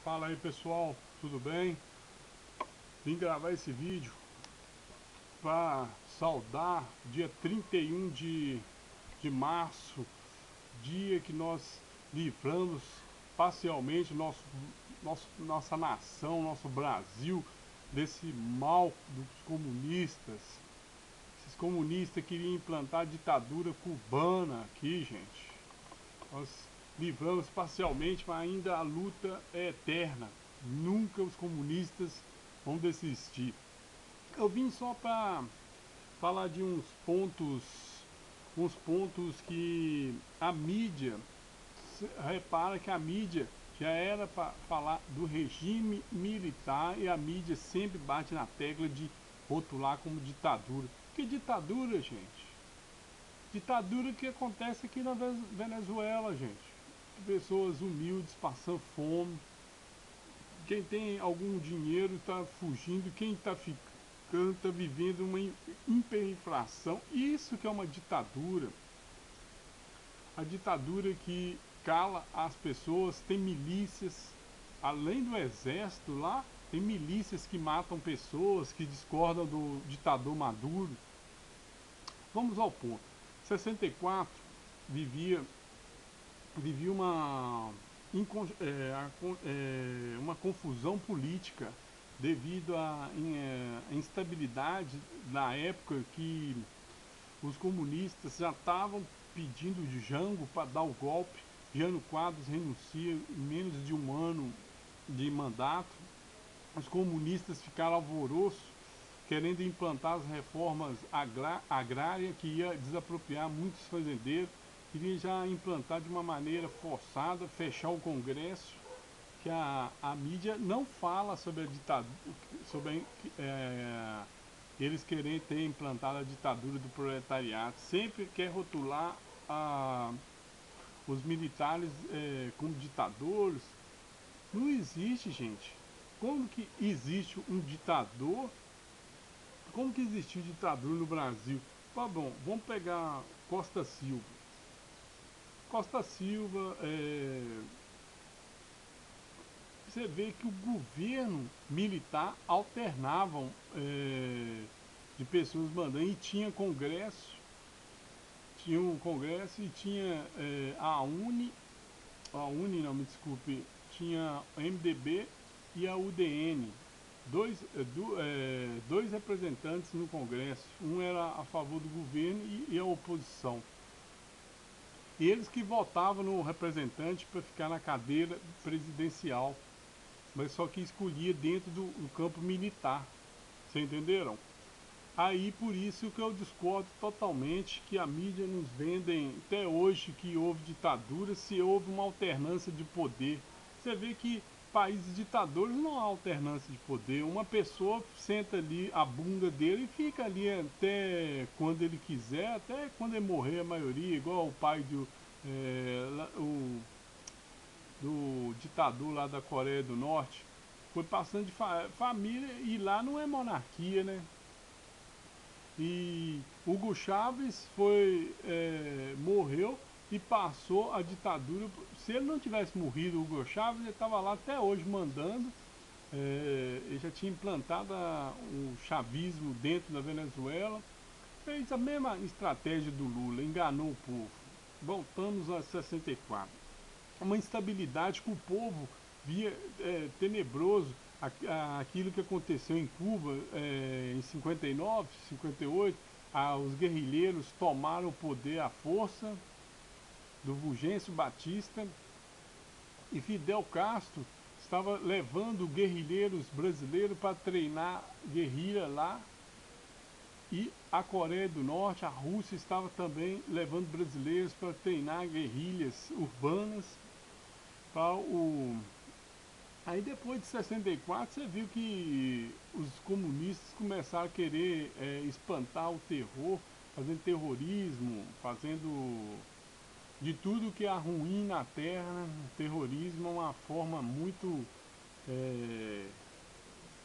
Fala aí pessoal, tudo bem? Vim gravar esse vídeo para saudar dia 31 de março, dia que nós livramos parcialmente nossa nação, nosso Brasil, desse mal dos comunistas. Esses comunistas queriam implantar a ditadura cubana aqui, gente. Nós livramos parcialmente, mas ainda a luta é eterna. Nunca os comunistas vão desistir. Eu vim só para falar de uns pontos que a mídia, repara que a mídia já era para falar do regime militar e a mídia sempre bate na tecla de rotular como ditadura. Que ditadura, gente? Ditadura que acontece aqui na Venezuela, gente. Pessoas humildes passando fome. Quem tem algum dinheiro está fugindo. Quem está ficando está vivendo uma hiperinflação. Isso que é uma ditadura. A ditadura que cala as pessoas. Tem milícias. Além do exército lá, tem milícias que matam pessoas, que discordam do ditador Maduro. Vamos ao ponto. 64 vivia uma confusão política devido à instabilidade na época que os comunistas já estavam pedindo de Jango para dar o golpe. Jânio Quadros renuncia em menos de um ano de mandato. Os comunistas ficaram alvoroço, querendo implantar as reformas agrárias que ia desapropriar muitos fazendeiros, queria já implantar de uma maneira forçada, fechar o Congresso, que a mídia não fala sobre a ditadura, sobre eles querem ter implantado a ditadura do proletariado, sempre quer rotular os militares como ditadores. Não existe, gente. Como que existe um ditador? Como que existiu ditadura no Brasil? Tá bom, vamos pegar Costa Silva. Costa Silva, você vê que o governo militar alternavam de pessoas mandando e tinha um congresso e tinha a Uni não, me desculpe, tinha a MDB e a UDN, dois representantes no Congresso, um era a favor do governo e a oposição. E eles que votavam no representante para ficar na cadeira presidencial, mas só que escolhia dentro do campo militar. Vocês entenderam? Aí por isso que eu discordo totalmente que a mídia nos vendem até hoje que houve ditadura, se houve uma alternância de poder. Você vê que países ditadores não há alternância de poder. Uma pessoa senta ali a bunda dele e fica ali até quando ele quiser, até quando ele morrer a maioria, igual o pai do ditador lá da Coreia do Norte. Foi passando de família e lá não é monarquia, né? E Hugo Chávez morreu e passou a ditadura. Se ele não tivesse morrido, Hugo Chávez, ele estava lá até hoje mandando. Ele já tinha implantado o chavismo dentro da Venezuela. Fez a mesma estratégia do Lula, enganou o povo. Voltamos a 64. Uma instabilidade que o povo via tenebroso. Aquilo que aconteceu em Cuba em 59, 58, os guerrilheiros tomaram o poder à força do Fulgêncio Batista e Fidel Castro estava levando guerrilheiros brasileiros para treinar guerrilha lá, e a Coreia do Norte, a Rússia estava também levando brasileiros para treinar guerrilhas urbanas para o. Aí depois de 64 você viu que os comunistas começaram a querer espantar o terror, fazendo terrorismo, fazendo de tudo que é ruim na Terra, né? O terrorismo é uma forma muito,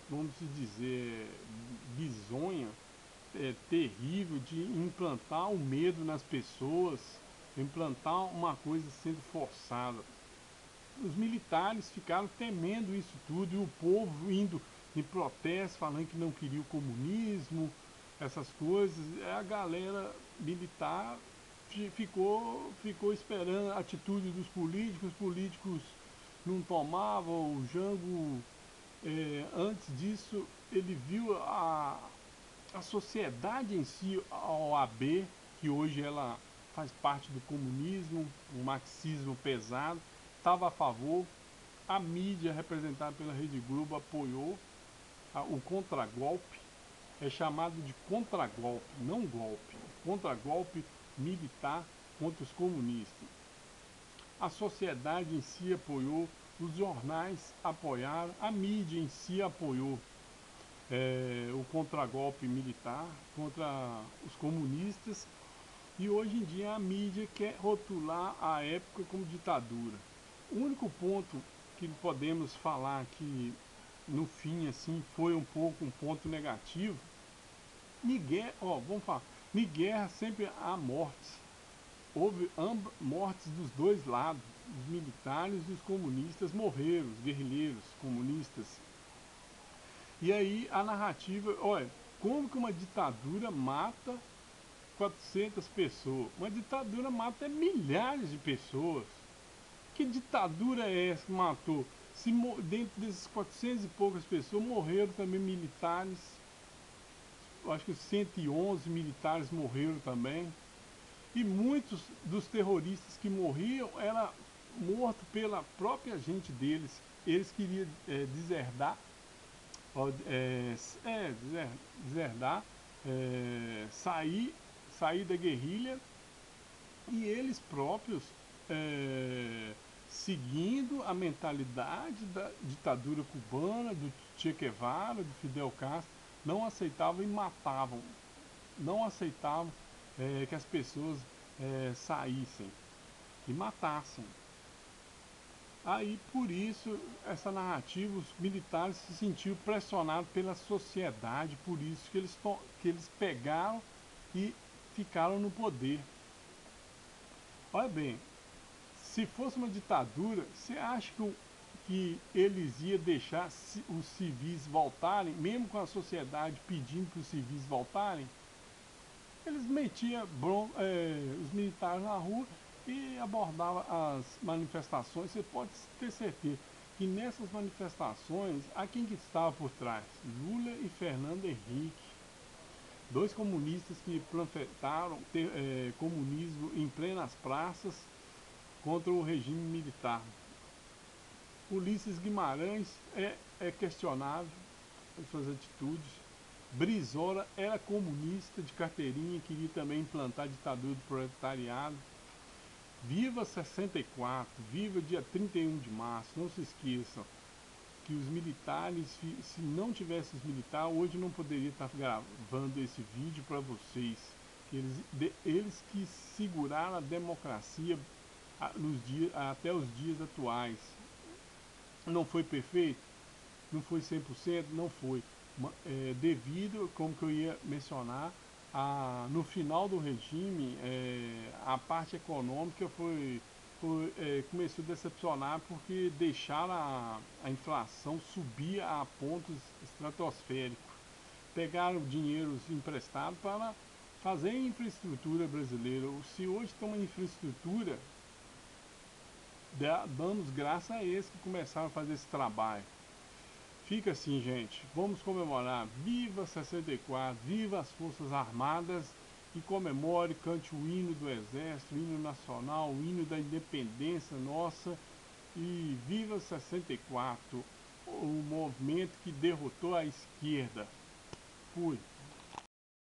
vamos dizer, bizonha, terrível de implantar o medo nas pessoas, implantar uma coisa sendo forçada. os militares ficaram temendo isso tudo, e o povo indo em protesto, falando que não queria o comunismo, essas coisas. A galera militar ficou esperando a atitude dos políticos. Os políticos não tomavam. O Jango, antes disso, ele viu a sociedade em si, a OAB, que hoje ela faz parte do comunismo, o marxismo pesado, estava a favor. A mídia, representada pela Rede Globo, apoiou o contragolpe. É chamado de contragolpe, não golpe. Contragolpe militar contra os comunistas. A sociedade em si apoiou, os jornais apoiaram, a mídia em si apoiou o contragolpe militar contra os comunistas. E hoje em dia a mídia quer rotular a época como ditadura. O único ponto que podemos falar que no fim assim foi um ponto negativo. Vamos falar, em guerra sempre há mortes. Houve mortes dos dois lados. Os militares e os comunistas morreram, os guerrilheiros comunistas. E aí a narrativa, olha, como que uma ditadura mata 400 pessoas? Uma ditadura mata milhares de pessoas. Que ditadura é essa que matou? Se dentro desses 400 e poucas pessoas morreram também militares, eu acho que 111 militares morreram também. E muitos dos terroristas que morriam eram mortos pela própria gente deles. Eles queriam deserdar, deserdar, sair da guerrilha, e eles próprios, seguindo a mentalidade da ditadura cubana, do Che Guevara, do Fidel Castro, não aceitavam e matavam, não aceitavam que as pessoas saíssem e matassem. Aí, por isso, essa narrativa, os militares se sentiram pressionados pela sociedade, por isso que eles pegaram e ficaram no poder. Olha bem, se fosse uma ditadura, você acha que eles iam deixar os civis voltarem, mesmo com a sociedade pedindo para os civis voltarem? Eles metiam os militares na rua e abordavam as manifestações. Você pode ter certeza que nessas manifestações, a quem que estava por trás? Lula e Fernando Henrique, dois comunistas que panfletaram comunismo em plenas praças contra o regime militar. Ulisses Guimarães é questionável em suas atitudes. Brizola era comunista de carteirinha, queria também implantar a ditadura do proletariado. Viva 64, viva dia 31 de março, não se esqueçam que os militares, se não tivesse os militares, hoje eu não poderia estar gravando esse vídeo para vocês. Eles que seguraram a democracia até os dias atuais. Não foi perfeito? Não foi 100%? Não foi. Devido, como que eu ia mencionar, no final do regime, a parte econômica começou a decepcionar, porque deixaram a inflação subir a pontos estratosféricos. Pegaram dinheiros emprestados para fazer infraestrutura brasileira. Se hoje tem uma infraestrutura, damos graças a eles que começaram a fazer esse trabalho. Fica assim, gente, vamos comemorar. Viva 64, viva as Forças Armadas, e comemore, cante o hino do Exército, o hino nacional, o hino da independência nossa, e viva 64, o movimento que derrotou a esquerda. Fui.